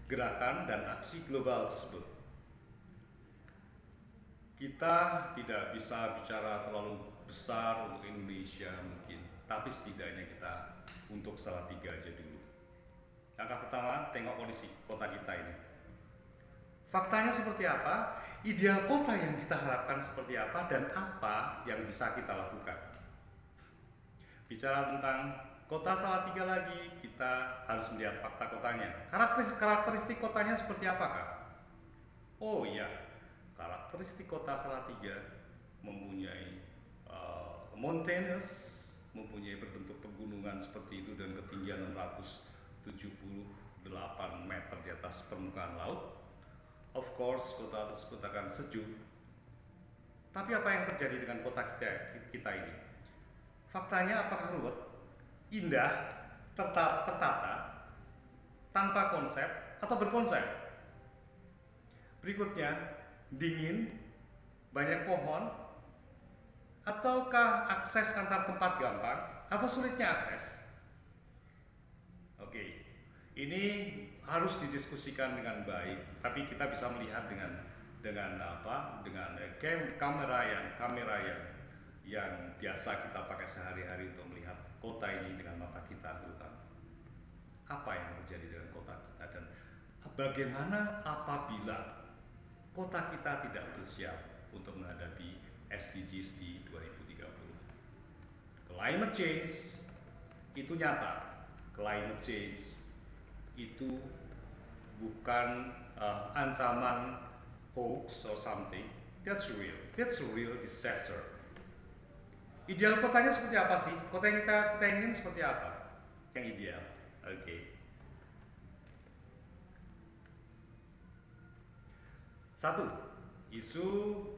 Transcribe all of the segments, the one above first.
gerakan dan aksi global tersebut. Kita tidak bisa bicara terlalu besar untuk Indonesia mungkin, tapi setidaknya kita untuk Salatiga aja dulu. Langkah pertama, tengok kondisi kota kita ini. Faktanya seperti apa, ideal kota yang kita harapkan seperti apa, dan apa yang bisa kita lakukan. Bicara tentang kota Salatiga lagi, kita harus melihat fakta kotanya. Karakteristik kotanya seperti apakah? Oh iya, karakteristik kota Salatiga mempunyai mountainous, mempunyai berbentuk pegunungan seperti itu dan ketinggian 678 meter di atas permukaan laut. Of course, kota tersebut akan sejuk. Tapi apa yang terjadi dengan kota kita ini? Faktanya apakah ruwet, indah, tertata, tanpa konsep, atau berkonsep? Berikutnya, dingin, banyak pohon, ataukah akses antar tempat gampang, atau sulitnya akses? Oke, ini harus didiskusikan dengan baik, tapi kita bisa melihat dengan kamera yang biasa kita pakai sehari-hari untuk melihat kota ini dengan mata kita terutama. Apa yang terjadi dengan kota kita dan bagaimana apabila kota kita tidak bersiap untuk menghadapi SDGs di 2030. Climate change itu nyata. Climate change itu bukan ancaman hoax or something. That's real. That's a real disaster. Ideal kotanya seperti apa sih? Kota yang kita ingin seperti apa? Yang ideal. Oke. Satu, isu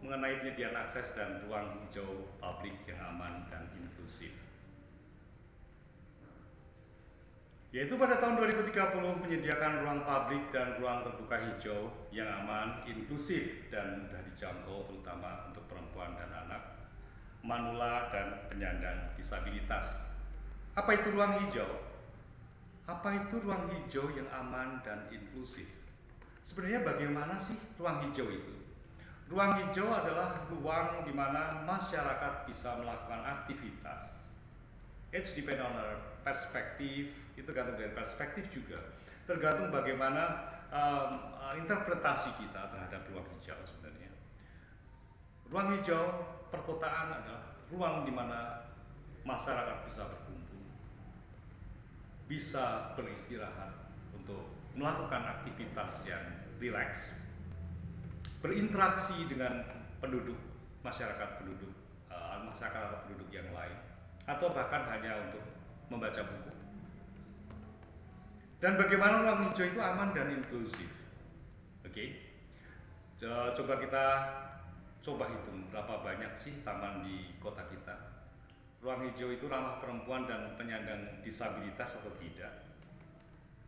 mengenai penyediaan akses dan ruang hijau publik yang aman dan inklusif. Yaitu pada tahun 2030 menyediakan ruang publik dan ruang terbuka hijau yang aman, inklusif, dan mudah dijangkau terutama untuk perempuan dan anak, manula, dan penyandang disabilitas. Apa itu ruang hijau? Apa itu ruang hijau yang aman dan inklusif? Sebenarnya bagaimana sih ruang hijau itu? Ruang hijau adalah ruang di mana masyarakat bisa melakukan aktivitas. It's depend on our perspektif, itu tergantung dari perspektif juga. Tergantung bagaimana interpretasi kita terhadap ruang hijau sebenarnya. Ruang hijau perkotaan adalah ruang di mana masyarakat bisa berkumpul, bisa beristirahat untuk melakukan aktivitas yang rileks, berinteraksi dengan penduduk, masyarakat atau penduduk yang lain, atau bahkan hanya untuk membaca buku. Dan bagaimana ruang hijau itu aman dan inklusif? Oke. Coba kita hitung berapa banyak sih taman di kota kita. Ruang hijau itu ramah perempuan dan penyandang disabilitas atau tidak?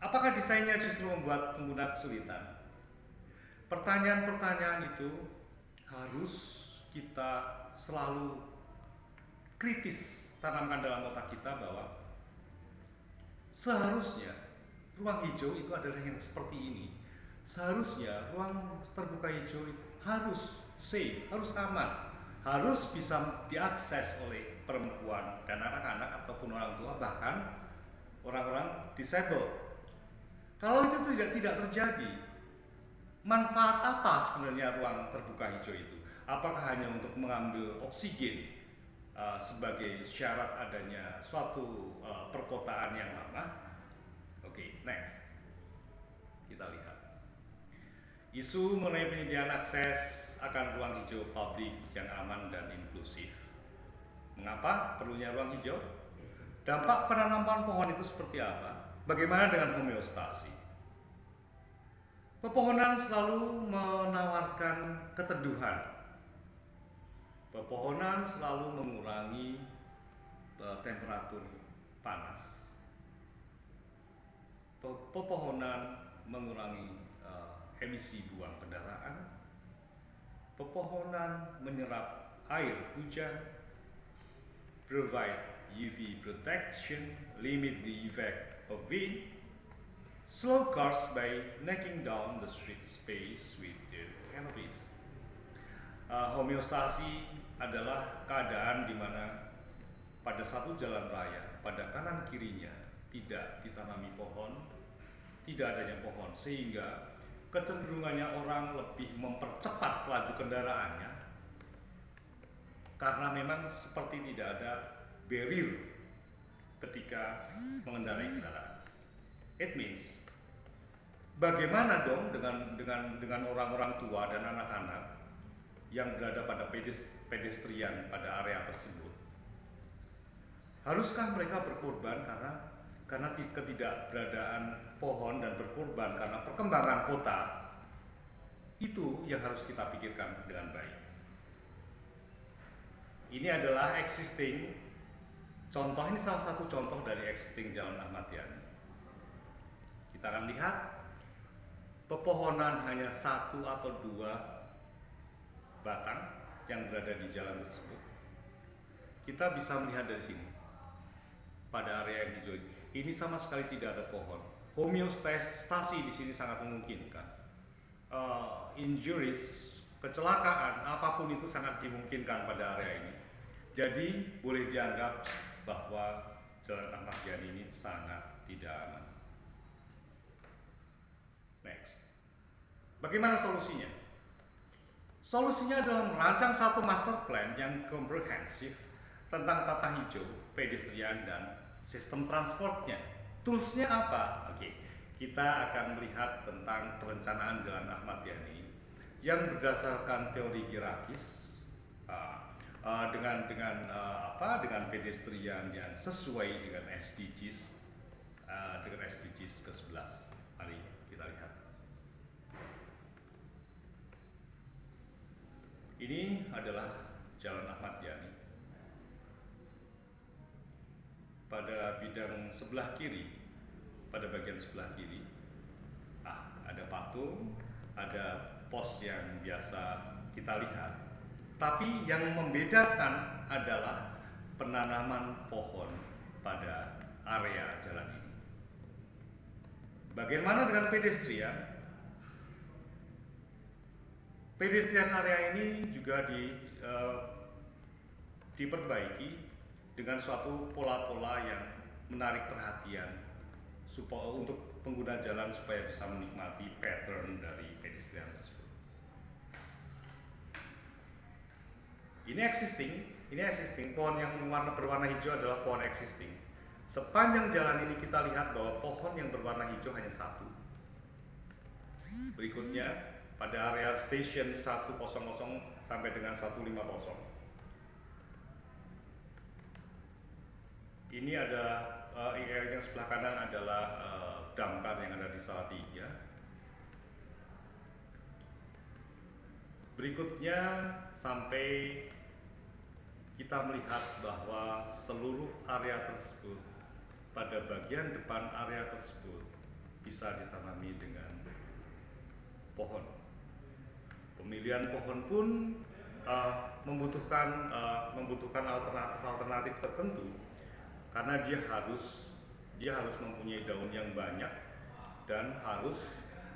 Apakah desainnya justru membuat pengguna kesulitan? Pertanyaan-pertanyaan itu harus kita selalu kritis tanamkan dalam otak kita bahwa seharusnya ruang hijau itu adalah yang seperti ini. Seharusnya ruang terbuka hijau itu harus safe, harus aman, harus bisa diakses oleh perempuan dan anak-anak ataupun orang tua, bahkan orang-orang disable. Kalau itu tidak terjadi, manfaat apa sebenarnya ruang terbuka hijau itu? Apakah hanya untuk mengambil oksigen sebagai syarat adanya suatu perkotaan yang lama? Oke, next. Kita lihat. Isu mengenai penyediaan akses akan ruang hijau publik yang aman dan inklusif. Mengapa perlunya ruang hijau? Dampak penanaman pohon itu seperti apa? Bagaimana dengan homeostasi? Pepohonan selalu menawarkan keteduhan. Pepohonan selalu mengurangi temperatur panas. Pepohonan mengurangi emisi buang kendaraan. Pepohonan menyerap air hujan, provide UV protection, limit the effect of wind, slow cars by knocking down the street space with their canopies. Homeostasi adalah keadaan di mana pada satu jalan raya, pada kanan kirinya tidak ditanami pohon, tidak adanya pohon, sehingga kecenderungannya orang lebih mempercepat laju kendaraannya karena memang seperti tidak ada barrier ketika mengendarai kendaraan. It means bagaimana dong dengan orang-orang tua dan anak-anak yang berada pada pedestrian pada area tersebut? Haruskah mereka berkorban karena ketidakberadaan pohon dan berkorban karena perkembangan kota? Itu yang harus kita pikirkan dengan baik. Ini adalah existing contoh, ini salah satu contoh dari existing Jalan Ahmad Yani. Kita akan lihat pepohonan hanya 1 atau 2 batang yang berada di jalan tersebut. Kita bisa melihat dari sini pada area yang hijau ini sama sekali tidak ada pohon. Homeostasi di sini sangat memungkinkan. Injuries, kecelakaan, apapun itu sangat dimungkinkan pada area ini. Jadi boleh dianggap bahwa Jalan Ahmad Yani ini sangat tidak aman. Next. Bagaimana solusinya? Solusinya adalah merancang satu master plan yang komprehensif tentang tata hijau, pedestrian, dan sistem transportnya. Toolsnya apa? Oke, kita akan melihat tentang perencanaan Jalan Ahmad Yani yang berdasarkan teori hierarkis dengan pedestrian yang sesuai dengan SDGs ke-11. Mari kita lihat. Ini adalah Jalan Ahmad Yani. Pada bidang sebelah kiri, pada bagian sebelah kiri, ada patung, ada pos yang biasa kita lihat. Tapi yang membedakan adalah penanaman pohon pada area jalan ini. Bagaimana dengan pedestrian? Pedestrian area ini juga diperbaiki dengan suatu pola-pola yang menarik perhatian untuk pengguna jalan supaya bisa menikmati pattern dari pedestrian tersebut. Ini existing, pohon yang berwarna hijau adalah pohon existing. Sepanjang jalan ini kita lihat bahwa pohon yang berwarna hijau hanya 1. Berikutnya pada area station 100 sampai dengan 150. Ini adalah yang sebelah kanan adalah damkar yang ada di Salatiga. Berikutnya sampai kita melihat bahwa seluruh area tersebut, pada bagian depan area tersebut bisa ditanami dengan pohon. Pemilihan pohon pun membutuhkan alternatif tertentu karena dia harus mempunyai daun yang banyak dan harus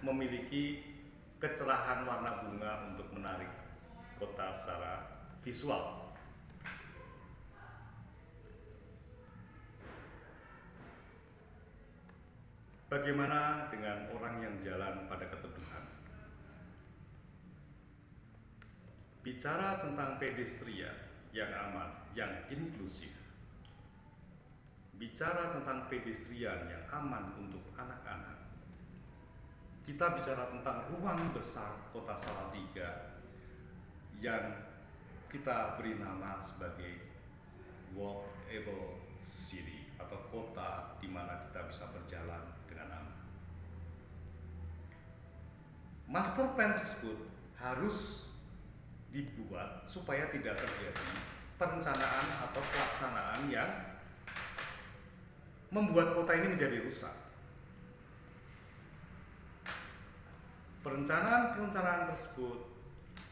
memiliki kecerahan warna bunga untuk menarik kota secara visual. Bagaimana dengan orang yang jalan pada keteduhan? Bicara tentang pedestrian yang aman, yang inklusif. Bicara tentang pedestrian yang aman untuk anak-anak. Kita bicara tentang ruang besar kota Salatiga yang kita beri nama sebagai walkable city atau kota di mana kita bisa berjalan dengan aman. Master plan tersebut harus dibuat supaya tidak terjadi perencanaan atau pelaksanaan yang membuat kota ini menjadi rusak. Perencanaan tersebut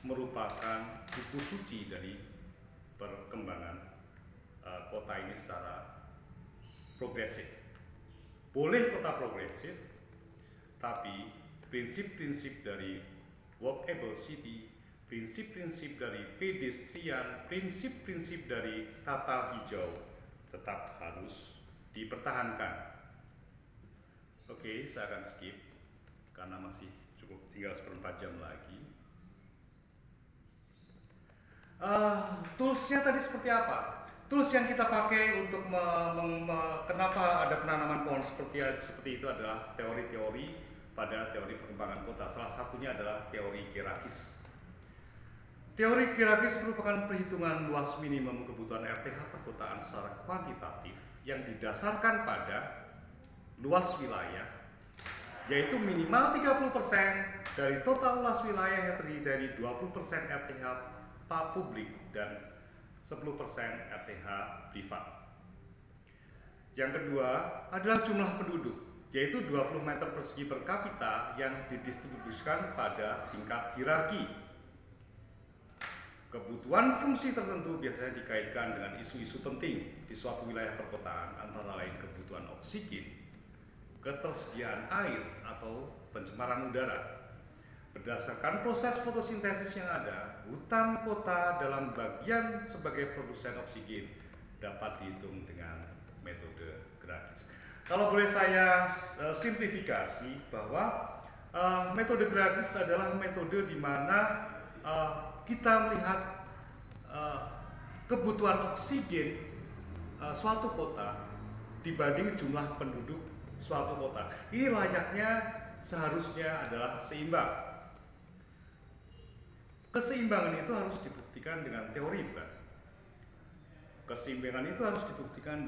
merupakan buku suci dari perkembangan kota ini secara progresif. Boleh kota progresif, tapi prinsip-prinsip dari walkable city, prinsip-prinsip dari pedestrian, prinsip-prinsip dari tata hijau tetap harus dipertahankan. Oke, saya akan skip karena masih cukup tinggal seperempat jam lagi. Toolsnya tadi seperti apa? Tools yang kita pakai untuk kenapa ada penanaman pohon seperti itu adalah teori-teori pada teori perkembangan kota. Salah satunya adalah teori Kerakis. Teori Kerakis merupakan perhitungan luas minimum kebutuhan RTH perkotaan secara kuantitatif yang didasarkan pada luas wilayah, yaitu minimal 30% dari total luas wilayah yang terdiri dari 20% RTH publik dan 10% RTH privat. Yang kedua adalah jumlah penduduk, yaitu 20 meter persegi per kapita yang didistribusikan pada tingkat hierarki. Kebutuhan fungsi tertentu biasanya dikaitkan dengan isu-isu penting di suatu wilayah perkotaan, antara lain kebutuhan oksigen, ketersediaan air, atau pencemaran udara. Berdasarkan proses fotosintesis yang ada, hutan kota dalam bagian sebagai produsen oksigen dapat dihitung dengan metode Kerakis. Kalau boleh saya simplifikasi bahwa metode Kerakis adalah metode di mana kita melihat kebutuhan oksigen suatu kota dibanding jumlah penduduk suatu kota. Ini layaknya seharusnya adalah seimbang. Keseimbangan itu harus dibuktikan dengan teori, bukan? Keseimbangan itu harus dibuktikan dengan